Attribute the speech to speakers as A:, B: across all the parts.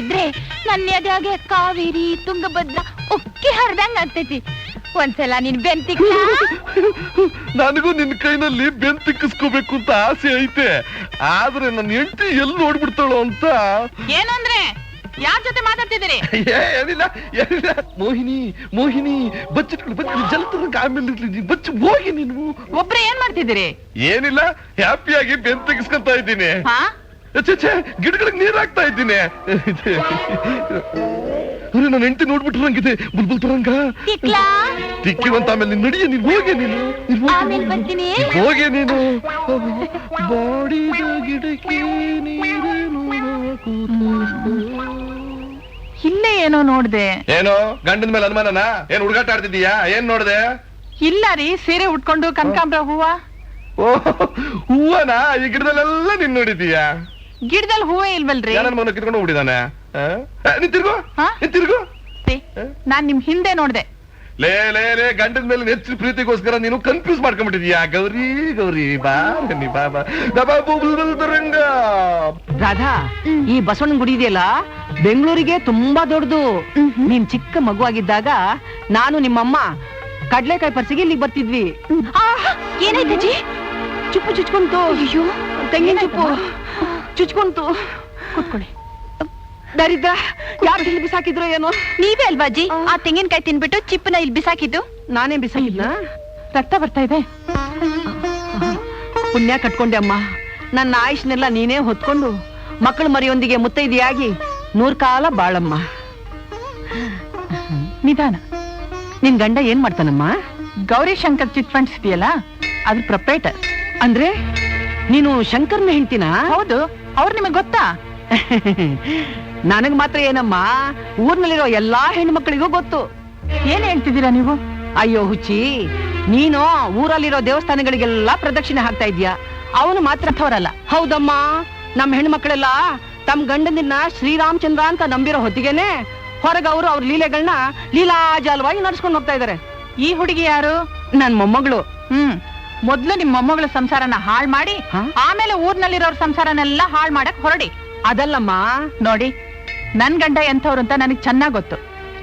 A: ಇದ್ರೆ ನನ್ನ ಎದೆಗೆ ಕಾವೇರಿ ತುಂಗಭದ್ರ ಉಕ್ಕಿ ಹರಿದಂಗ ಆಗ್ತೈತಿ. ಒಂದ್ಸಲ ನೀನ್ ಬೆಂತಿಕ್ಕ.
B: ನನಗೂ ನಿನ್ ಕೈನಲ್ಲಿ ಬೆಂತಿಕ್ಕಿಸ್ಕೋಬೇಕು ಅಂತ ಆಸೆ ಐತೆ. ಆದ್ರೆ ನನ್ನ ಹೆಂಡತಿ ಎಲ್ಲಿ ನೋಡ್ಬಿಡ್ತಾಳೋ ಅಂತ.
A: ಏನಂದ್ರೆ ಯಾರ ಜೊತೆ ಮಾತಾಡ್ತಿದ್ದೀರಿ?
B: ಏನಿಲ್ಲ ಏನಿಲ್ಲ. ಮೋಹಿನಿ ಮೋಹಿನಿ ಬಚ್ಚಿಟ್ಕೊಳ್ಳಿ ಬಚ್ಚಿ ಜಲತರಂಗ ಆಮೇಲೆ ಬಚ್ಚಿ ಹೋಗಿ ನೀನು.
A: ಒಬ್ರೆ ಏನ್ ಮಾಡ್ತಿದ್ದೀರಿ?
B: ಏನಿಲ್ಲ, ಹ್ಯಾಪಿಯಾಗಿ ಬೆಂತಿಕ್ಕಿಸ್ಕೊಂತ ಇದ್ದೀನಿ. ಗಿಡಗಳಿಗೆ ನೀರ್ ಹಾಕ್ತಾ ಇದ್ದೀನಿ. ನನ್ನ ಹೆಂಡತಿ ನೋಡ್ಬಿಟ್ರೆ ನಂಗಿದೆ ಬುಲ್ಬುಲ್ ತರಂಗ. ತಿಕ್ಕಿವಂತ ಆಮೇಲೆ ನೀನ್ ನಡಿಯ, ನೀನ್ ಹೋಗಿ ನೀನು ಹೋಗಿ ನೀನು. ಬಾಡಿದ ಗಿಡಕ್ಕೆ
A: ಇಲ್ಲೇ ಏನೋ ನೋಡ್ದೆ.
B: ಏನೋ ಗಂಡನ ಮೇಲೆ ಅನುಮಾನನ? ಏನ್ ಹುಡುಗಾಟ ಆಡ್ತಿದೀಯಾ? ಏನ್ ನೋಡ್ದೆ?
A: ಇಲ್ಲ ರೀ, ಸೀರೆ ಉಟ್ಕೊಂಡು ಕನಕಾಂಬ್ರ ಹೂವ.
B: ಓ ಹೂವನಾ? ಈ ಗಿಡದಲ್ಲೆಲ್ಲ ನೀನ್ ನೋಡಿದೀಯಾ?
A: ಗಿಡದಲ್ಲಿ ಹೂವೇ ಇಲ್ವಲ್ರಿ?
B: ನನ್ನ ಮನ ಕಿತ್ಕೊಂಡು ಹೋಗ್ಬಿಟ್ಟಿದಾನೆ. ನಿಂತಿರ್ಗೋ ನಿಂತಿರ್ಗೋ.
A: ನಾನ್ ನಿಮ್ ಹಿಂದೆ ನೋಡ್ದೆ.
B: ಲೇ ಲೇ ಲೇ, ಗಂಡನ ಮೇಲೆ ಹೆಚ್ಚು ಪ್ರೀತಿಗೋಸ್ಕರ ನೀನು ಕನ್ಫ್ಯೂಸ್ ಮಾಡ್ಕೊಂಡ್ಬಿಟ್ಟಿದ್ಯಾ? ಗೌರಿ ಗೌರಿ ಬಾ ನೀ ಬಾ ಬಾ. ತರಂಗ.
C: ರಾಧಾ, ಈ ಬಸವಣ್ಣನ ಗುಡಿ ಇದೆಯಲ್ಲ ಬೆಂಗಳೂರಿಗೆ ತುಂಬಾ ದೊಡ್ಡದು. ನೀನ್ ಚಿಕ್ಕ ಮಗುವಾಗಿದ್ದಾಗ ನಾನು ನಿಮ್ಮಮ್ಮ ಕಡ್ಲೆಕಾಯಿ ಪರ್ಸಿಗೆ ಇಲ್ಲಿಗೆ ಬರ್ತಿದ್ವಿ.
A: ಏನಾಯ್ತಜ್ಜಿ?
C: ಚುಪ್ಪು ಚುಚ್ಕೊಂತು.
A: ಅಯ್ಯೋ,
C: ತೆಂಗಿನ ಚುಪ್ಪು ಚುಚ್ಕೊಂತು.
A: ಕೂತ್ಕೊಳ್ಳಿ.
C: ದರಿದ್ರ, ಯಾರು ಇಲ್ಲಿ ಬಿಸಾಕಿದ್ರು ಏನೋ?
A: ನೀವೇ ಅಲ್ವಾ ಅಜ್ಜಿ ಆ ತೆಂಗಿನಕಾಯಿ ತಿನ್ಬಿಟ್ಟು ಚಿಪ್ಪನ ಇಲ್ಲಿ ಬಿಸಾಕಿದ್ದು?
C: ನಾನೇ ಬಿಸಾಕಿದ್ನ?
A: ರಕ್ತ ಬರ್ತಾ ಇದೆ.
C: ಪುಣ್ಯ ಕಟ್ಕೊಂಡೆ ಅಮ್ಮ. ನನ್ನ ಆಯುಷ್ನೆಲ್ಲ ನೀನೇ ಹೊತ್ಕೊಂಡು ಮಕ್ಕಳು ಮರಿಯೊಂದಿಗೆ ಮುತ್ತೈದೆಯಾಗಿ 100 ಕಾಲ ಬಾಳಮ್ಮ.
A: ನಿಧಾನ.
C: ನಿನ್ ಗಂಡ ಏನ್ ಮಾಡ್ತಾನಮ್ಮ?
A: ಗೌರಿ ಶಂಕರ್ ಚಿಟ್ ಫಂಡ್ಸ್ ಇದೆಯಲ್ಲ, ಅದ್ರ ಪ್ರೊಪ್ರೈಟರ್.
C: ಅಂದ್ರೆ ನೀನು ಶಂಕರ್ನ ಹೆಂಡ್ತಿನ?
A: ಹೌದು. ಅವ್ರು ನಿಮಗ್ ಗೊತ್ತಾ?
C: ನನಗ್ ಮಾತ್ರ ಏನಮ್ಮ, ಊರ್ನಲ್ಲಿರೋ ಎಲ್ಲಾ ಹೆಣ್ಣು ಮಕ್ಕಳಿಗೂ ಗೊತ್ತು.
A: ಏನ್ ಹೇಳ್ತಿದ್ದೀರಾ ನೀವು?
C: ಅಯ್ಯೋ ಹುಚ್ಚಿ, ನೀನು ಊರಲ್ಲಿರೋ ದೇವಸ್ಥಾನಗಳಿಗೆಲ್ಲ ಪ್ರದಕ್ಷಿಣೆ ಹಾಕ್ತಾ ಇದ್ಯಾ. ಅವನು ಮಾತ್ರ ಥವರಲ್ಲ. ಹೌದಮ್ಮ, ನಮ್ ಹೆಣ್ಣು ಮಕ್ಕಳೆಲ್ಲ ತಮ್ ಗಂಡನಿನ್ನ ಶ್ರೀರಾಮಚಂದ್ರ ಅಂತ ನಂಬಿರೋ ಹೊತ್ತಿಗೆನೆ ಹೊರಗ ಅವರು ಅವ್ರ ಲೀಲೆಗಳನ್ನ ಲೀಲಾಜಾಲವಾಗಿ ನಡ್ಸ್ಕೊಂಡು ಹೋಗ್ತಾ ಇದಾರೆ.
A: ಈ ಹುಡುಗಿ ಯಾರು?
C: ನನ್ ಮೊಮ್ಮಗಳು.
A: ಮೊದ್ಲು ನಿಮ್ ಮೊಮ್ಮಗಳ ಸಂಸಾರನ ಹಾಳ್ ಮಾಡಿ ಆಮೇಲೆ ಊರ್ನಲ್ಲಿರೋರ್ ಸಂಸಾರನೆಲ್ಲ ಹಾಳ್ ಮಾಡಕ್ ಹೊರಡಿ.
C: ಅದಲ್ಲಮ್ಮ,
A: ನೋಡಿ, ನನ್ ಗಂಡ ಎಂಥವ್ರು ಅಂತ ನನಗ್ ಚೆನ್ನಾಗ್ ಗೊತ್ತು.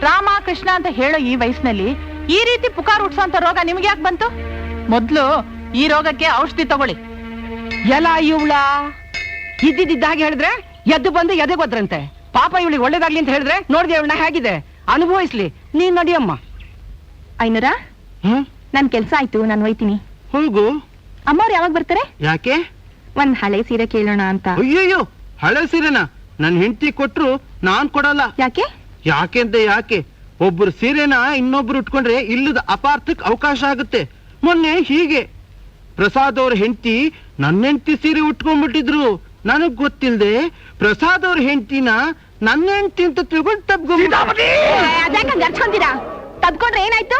A: ರಾಮ ಕೃಷ್ಣ ಅಂತ ಹೇಳೋ ಈ ವಯಸ್ಸಿನಲ್ಲಿ ಈ ರೀತಿ ಪುಕಾರ್ ಉಟ್ಸೋಂತ ರೋಗ ನಿಮ್ಗೆ ಯಾಕೆ ಬಂತು? ಮೊದ್ಲು ಈ ರೋಗಕ್ಕೆ ಔಷಧಿ ತಗೊಳ್ಳಿ.
C: ಎಲ್ಲ ಇವಳ ಇದ್ದಿದ್ದಾಗೆ ಹೇಳಿದ್ರೆ ಎದ್ದು ಬಂದು ಎದೆಗೋದ್ರಂತೆ. ಪಾಪ ಇವಳಿಗೆ ಒಳ್ಳೇದಾಗ್ಲಿ ಅಂತ ಹೇಳಿದ್ರೆ ನೋಡ್ದೆ ಇವಳನ್ನ ಹೇಗಿದೆ ಅನುಭವಿಸ್ಲಿ. ನೀನ್ ನಡಿಯಮ್ಮ.
A: ಐನೂರ, ನನ್ ಕೆಲ್ಸ ಆಯ್ತು, ನಾನು ಹೋಯ್ತೀನಿ.
D: ಹೋಗು.
A: ಅಮ್ಮವ್ರು ಯಾವಾಗ ಬರ್ತಾರೆ?
D: ಯಾಕೆ?
A: ಒಂದ್ ಹಳೆ ಸೀರೆ ಕೇಳೋಣ ಅಂತ.
D: ಅಯ್ಯಯ್ಯೋ, ಹಳೆ ಸೀರೆನಾ? ನನ್ ಹೆಂಡತಿ ಕೊಟ್ರು ನಾನ್ ಕೊಡಲ್ಲ.
A: ಯಾಕೆ?
D: ಯಾಕೆ ಒಬ್ರು ಸೀರೆನ ಇನ್ನೊಬ್ರು ಉಟ್ಕೊಂಡ್ರೆ ಇಲ್ಲದ ಅಪಾರ್ಥಕ್ ಅವಕಾಶ ಆಗುತ್ತೆ. ಮೊನ್ನೆ ಹೀಗೆ ಪ್ರಸಾದ್ ಅವ್ರ ಹೆಂಡತಿ ನನ್ನ ಹೆಂಡತಿ ಸೀರೆ ಉಟ್ಕೊಂಡ್ಬಿಟ್ಟಿದ್ರು. ನನಗ್ ಗೊತ್ತಿಲ್ದೆ ಪ್ರಸಾದ್ ಅವ್ರ ಹೆಂಡತಿನ ನನ್ನ ಹೆಂಡತಿ ಅಂತ ತಿಳ್ಕೊಂಡು
A: ತಬ್ಕೊಂತೀರಾ? ತಬ್ಕೊಂಡ್ರೆ ಏನಾಯ್ತು?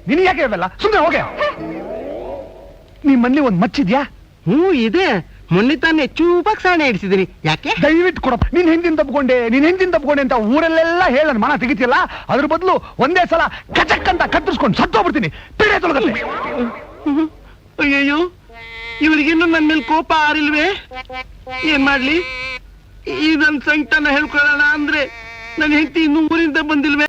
B: ನಿನ್ ಯಾಕೆ ಇವೆಲ್ಲ? ಸುಮ್ಮನೆ ಹೋಗೆ. ನಿಮ್ಮಲ್ಲಿ ಒಂದ್ ಮಚ್ಚಿದ್ಯಾ?
D: ಇದೆ. ಮೊನ್ನೆ ತಾನೇ ಚೂಪಾಗಿ ಸಾಣೆ ಇಡಿಸಿದೀನಿ. ಯಾಕೆ?
B: ದಯವಿಟ್ಟು ಕೊಡಪ್ಪ. ನೀನ್ ಹೆಂಡಿನ ತಪ್ಕೊಂಡೆ ಅಂತ ಊರಲ್ಲೆಲ್ಲ ಹೇಳ ಮನ ತೆಗಿತಿಯಲ್ಲ, ಅದ್ರ ಬದಲು ಒಂದೇ ಸಲ ಕಚಕ್ ಅಂತ ಕತ್ತರಿಸ್ಕೊಂಡು ಸತ್ತೋಗ್ಬಿಡ್ತೀನಿ. ಪಿಡೆ ತೊಲಗತ್ತೆ.
D: ಅಯ್ಯಯ್ಯೋ, ಇವರಿಗಿನ್ನು ನನ್ನ ಮೇಲೆ ಕೋಪ ಆರಿಲ್ವೇ? ಏನ್ ಮಾಡ್ಲಿ? ಈ ನನ್ ಸಂಕಟನ ಹೇಳ್ಕೊಳ್ಳೋಣ ಅಂದ್ರೆ ನನ್ನ ಹೆಂಡತಿ ಇನ್ನೂ ಊರಿಂದ ಬಂದಿಲ್ವೇ?